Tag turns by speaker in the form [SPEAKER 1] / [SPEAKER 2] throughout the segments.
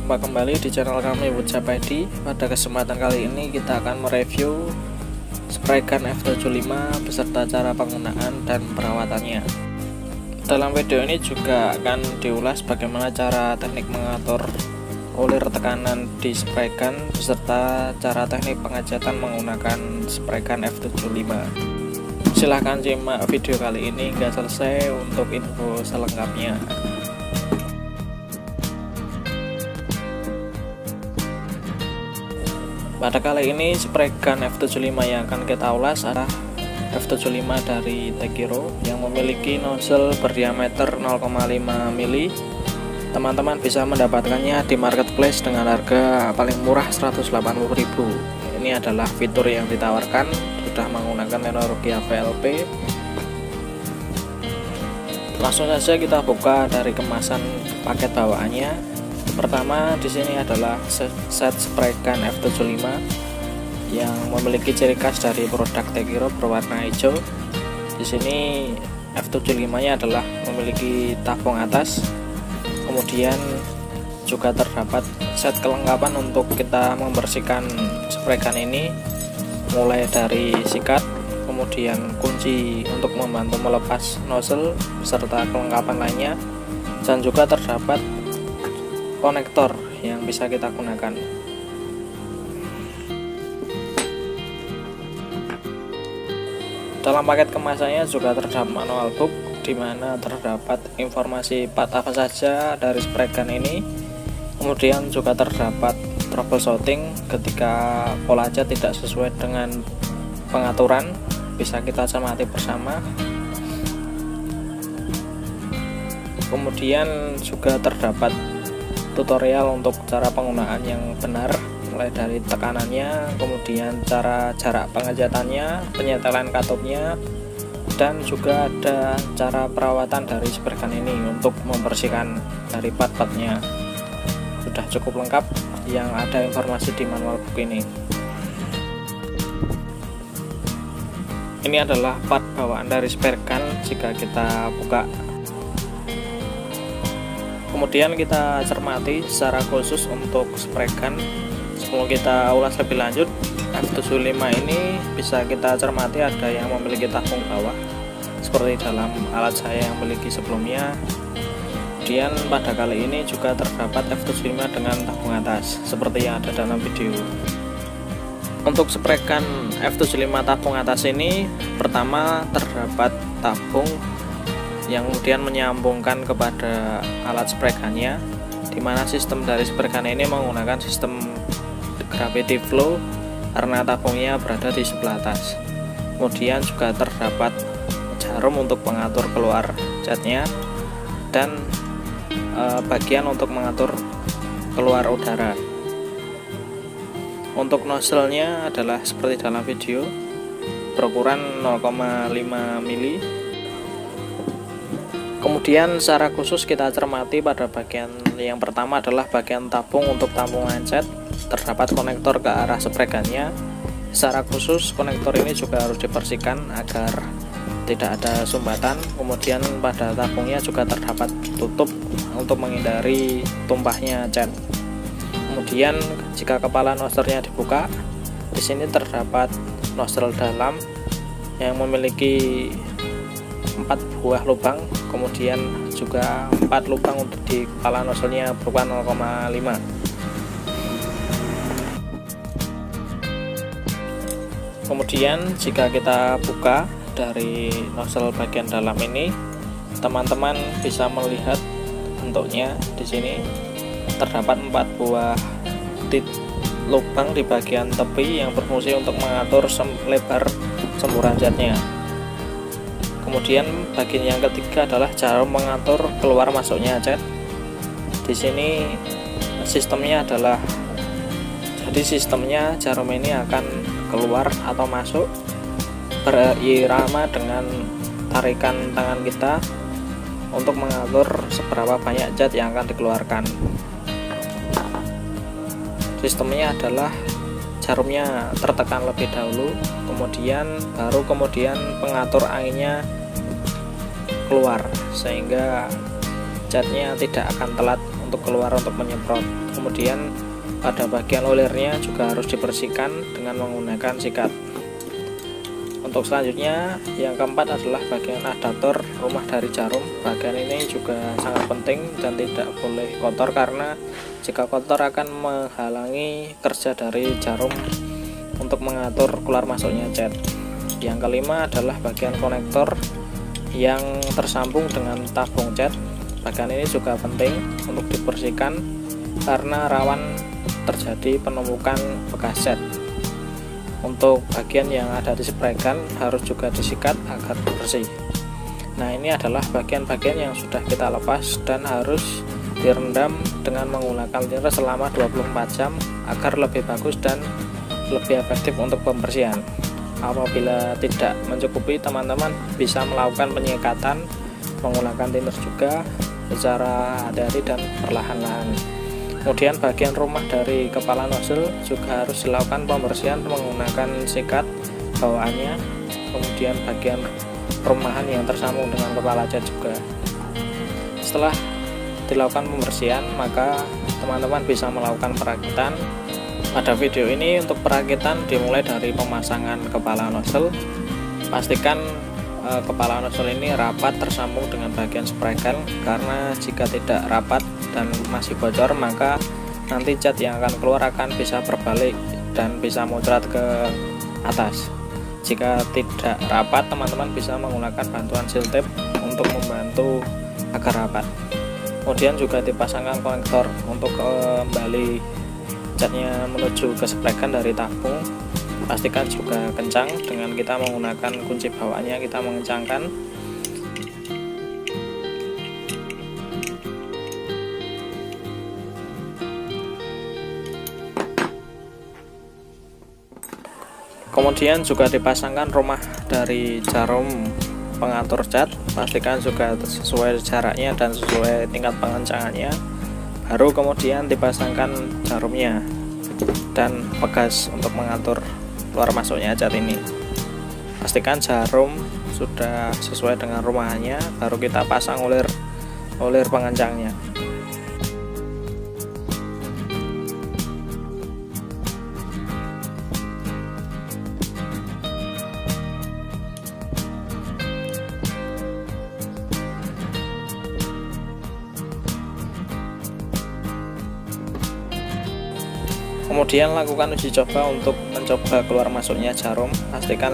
[SPEAKER 1] Jumpa kembali di channel kami Woodshop ID. Pada kesempatan kali ini kita akan mereview spray gun F75 beserta cara penggunaan dan perawatannya. Dalam video ini juga akan diulas bagaimana cara teknik mengatur ulir tekanan di spray gun beserta cara teknik pengecatan menggunakan spray gun F75. Silahkan simak video kali ini hingga selesai untuk info selengkapnya. Pada kali ini spray gun F75 yang akan kita ulas adalah F75 dari Tekiro yang memiliki nozzle berdiameter 0,5 mili. Teman-teman bisa mendapatkannya di marketplace dengan harga paling murah 180.000. Ini adalah fitur yang ditawarkan, sudah menggunakan teknologi AVLP. Langsung saja kita buka dari kemasan paket bawaannya. Pertama di sini adalah set spray gun F75 yang memiliki ciri khas dari produk Tekiro berwarna hijau. Di sini F75-nya adalah memiliki tabung atas. Kemudian juga terdapat set kelengkapan untuk kita membersihkan spray gun ini, mulai dari sikat, kemudian kunci untuk membantu melepas nozzle beserta kelengkapan lainnya, dan juga terdapat konektor yang bisa kita gunakan. Dalam paket kemasannya juga terdapat manual book di mana terdapat informasi part apa saja dari spray gun ini. Kemudian juga terdapat troubleshooting ketika pola cat tidak sesuai dengan pengaturan, bisa kita cermati bersama. Kemudian juga terdapat tutorial untuk cara penggunaan yang benar, mulai dari tekanannya, kemudian cara jarak pengecatannya, penyetelan katupnya, dan juga ada cara perawatan dari spray gun ini untuk membersihkan dari part-partnya. Sudah cukup lengkap yang ada informasi di manual book ini. Ini adalah part bawaan dari spray gun jika kita buka. Kemudian kita cermati secara khusus untuk spray gun. Sebelum kita ulas lebih lanjut, F75 ini bisa kita cermati ada yang memiliki tabung bawah seperti dalam alat saya yang memiliki sebelumnya. Kemudian pada kali ini juga terdapat F75 dengan tabung atas seperti yang ada dalam video. Untuk spray gun F75 tabung atas ini, pertama terdapat tabung yang kemudian menyambungkan kepada alat spray gunnya, dimana sistem dari spray gun ini menggunakan sistem gravity flow karena tabungnya berada di sebelah atas. Kemudian juga terdapat jarum untuk mengatur keluar catnya dan bagian untuk mengatur keluar udara. Untuk nozzle-nya adalah seperti dalam video, berukuran 0,5 mili. Kemudian secara khusus kita cermati pada bagian yang pertama adalah bagian tabung untuk tampungan cat. Terdapat konektor ke arah spray gunnya. Secara khusus konektor ini juga harus dibersihkan agar tidak ada sumbatan. Kemudian pada tabungnya juga terdapat tutup untuk menghindari tumpahnya cat. Kemudian jika kepala nozzle-nya dibuka, di sini terdapat nozzle dalam yang memiliki 4 buah lubang, kemudian juga 4 lubang untuk di kepala nozzle-nya berukuran 0,5. Kemudian jika kita buka dari nozzle bagian dalam ini, teman-teman bisa melihat bentuknya. Di sini terdapat 4 buah lubang di bagian tepi yang berfungsi untuk mengatur lebar semburan catnya. Kemudian bagian yang ketiga adalah jarum mengatur keluar masuknya cat. Di sini sistemnya adalah, jadi sistemnya jarum ini akan keluar atau masuk berirama dengan tarikan tangan kita untuk mengatur seberapa banyak cat yang akan dikeluarkan. Sistemnya adalah jarumnya tertekan lebih dahulu, kemudian pengatur anginnya keluar sehingga catnya tidak akan telat untuk keluar untuk menyemprot. Kemudian pada bagian ulirnya juga harus dibersihkan dengan menggunakan sikat. Untuk selanjutnya yang keempat adalah bagian adaptor rumah dari jarum. Bagian ini juga sangat penting dan tidak boleh kotor, karena jika kotor akan menghalangi kerja dari jarum untuk mengatur keluar masuknya cat. Yang kelima adalah bagian konektor yang tersambung dengan tabung cat. Bagian ini juga penting untuk dibersihkan karena rawan terjadi penumpukan bekas cat. Untuk bagian yang ada di spray gun harus juga disikat agar bersih. Nah, ini adalah bagian-bagian yang sudah kita lepas dan harus direndam dengan menggunakan thinner selama 24 jam agar lebih bagus dan lebih efektif untuk pembersihan. Apabila tidak mencukupi, teman-teman bisa melakukan penyikatan menggunakan thinner juga secara hati-hati dan perlahan-lahan. Kemudian bagian rumah dari kepala nozzle juga harus dilakukan pembersihan menggunakan sikat bawaannya. Kemudian bagian rumahan yang tersambung dengan kepala cat juga. Setelah dilakukan pembersihan, maka teman-teman bisa melakukan perakitan. Pada video ini untuk perakitan dimulai dari pemasangan kepala nozzle. Pastikan kepala nozzle ini rapat tersambung dengan bagian spray gun, karena jika tidak rapat dan masih bocor maka nanti cat yang akan keluar akan bisa berbalik dan bisa muncrat ke atas. Jika tidak rapat, teman-teman bisa menggunakan bantuan seal tape untuk membantu agar rapat. Kemudian juga dipasangkan konektor untuk kembali catnya menuju ke spray gun dari tabung. Pastikan juga kencang dengan kita menggunakan kunci bawaannya, kita mengencangkan. Kemudian juga dipasangkan rumah dari jarum pengatur cat. Pastikan juga sesuai jaraknya dan sesuai tingkat pengencangannya. Baru kemudian dipasangkan jarumnya dan pegas untuk mengatur keluar masuknya cat ini. Pastikan jarum sudah sesuai dengan rumahannya, baru kita pasang ulir pengencangnya. Kemudian lakukan uji coba untuk mencoba keluar masuknya jarum. Pastikan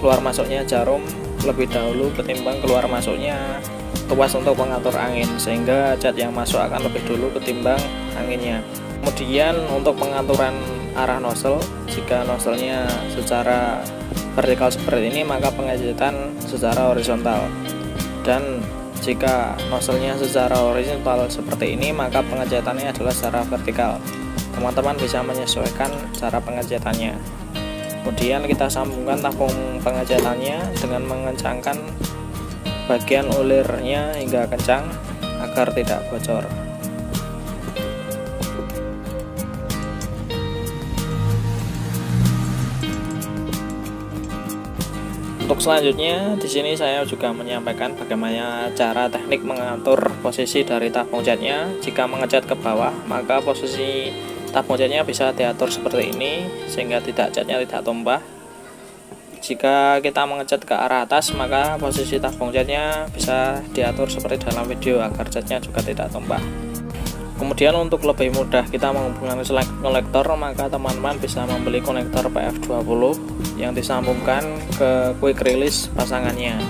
[SPEAKER 1] keluar masuknya jarum lebih dahulu ketimbang keluar masuknya tuas untuk mengatur angin, sehingga cat yang masuk akan lebih dulu ketimbang anginnya. Kemudian untuk pengaturan arah nozzle, jika nozzle-nya secara vertikal seperti ini maka pengecetan secara horizontal, dan jika nozzle-nya secara horizontal seperti ini maka pengecetannya adalah secara vertikal. Teman-teman bisa menyesuaikan cara pengecetannya. Kemudian kita sambungkan tabung pengecetannya dengan mengencangkan bagian ulirnya hingga kencang agar tidak bocor. Untuk selanjutnya di sini saya juga menyampaikan bagaimana cara teknik mengatur posisi dari tabung catnya. Jika mengecat ke bawah maka posisi tabung catnya bisa diatur seperti ini sehingga catnya tidak tumpah. Jika kita mengecat ke arah atas maka posisi tabung catnya bisa diatur seperti dalam video agar catnya juga tidak tumpah. Kemudian untuk lebih mudah kita menghubungkan konektor, maka teman-teman bisa membeli konektor PF20 yang disambungkan ke quick release pasangannya.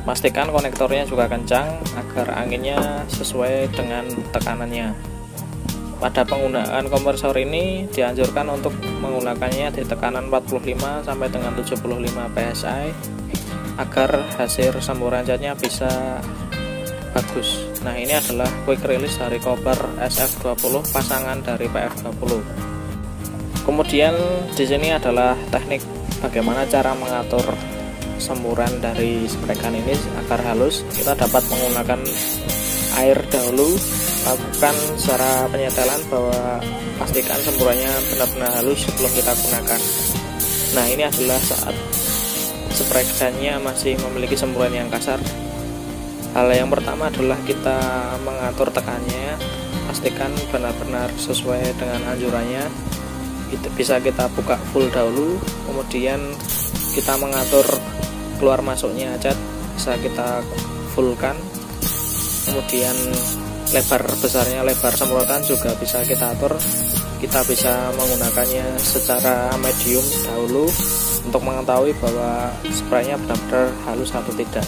[SPEAKER 1] Pastikan konektornya juga kencang agar anginnya sesuai dengan tekanannya. Pada penggunaan kompresor ini dianjurkan untuk menggunakannya di tekanan 45 sampai dengan 75 PSI agar hasil semburan catnya bisa bagus. Nah, ini adalah quick release dari cover SF20 pasangan dari PF20. Kemudian di sini adalah teknik bagaimana cara mengatur semburan dari spray gun ini agar halus. Kita dapat menggunakan air dahulu, lakukan secara penyetelan bahwa pastikan semburannya benar-benar halus sebelum kita gunakan. Nah, ini adalah saat spray gunnya masih memiliki semburan yang kasar. Hal yang pertama adalah kita mengatur tekannya, pastikan benar-benar sesuai dengan anjurannya. Itu bisa kita buka full dahulu, kemudian kita mengatur keluar masuknya cat bisa kita fullkan, kemudian lebar besarnya, lebar semprotan juga bisa kita atur. Kita bisa menggunakannya secara medium dahulu untuk mengetahui bahwa spraynya benar-benar halus atau tidak.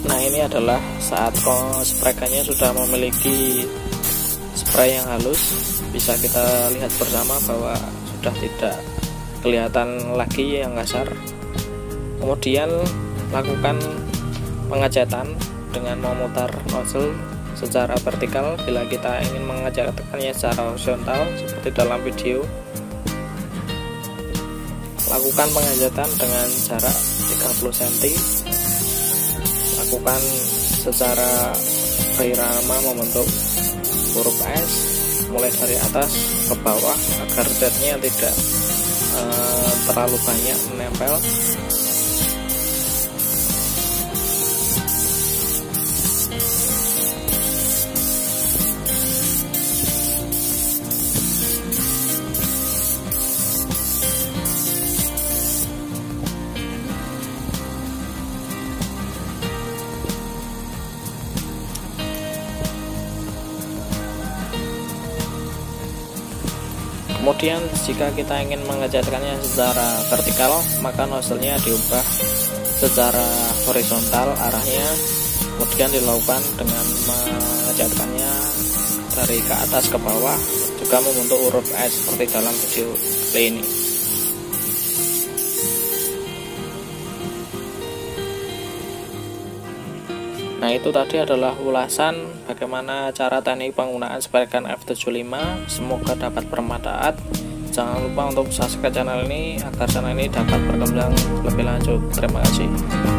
[SPEAKER 1] Nah, ini adalah saat spraykannya sudah memiliki spray yang halus. Bisa kita lihat bersama bahwa sudah tidak kelihatan lagi yang kasar. Kemudian lakukan pengecetan dengan memutar nozzle secara vertikal. Bila kita ingin mengecatkannya secara horizontal seperti dalam video, lakukan pengecatan dengan jarak 30 cm. Lakukan secara berirama membentuk huruf S mulai dari atas ke bawah agar catnya tidak terlalu banyak menempel. Kemudian jika kita ingin mengecatkannya secara vertikal, maka nozzle-nya diubah secara horizontal arahnya, kemudian dilakukan dengan mengecatkannya dari ke atas ke bawah, juga membentuk huruf S seperti dalam video ini. Nah, itu tadi adalah ulasan bagaimana cara teknik penggunaan spraykan F75. Semoga dapat bermanfaat. Jangan lupa untuk subscribe channel ini agar channel ini dapat berkembang lebih lanjut. Terima kasih.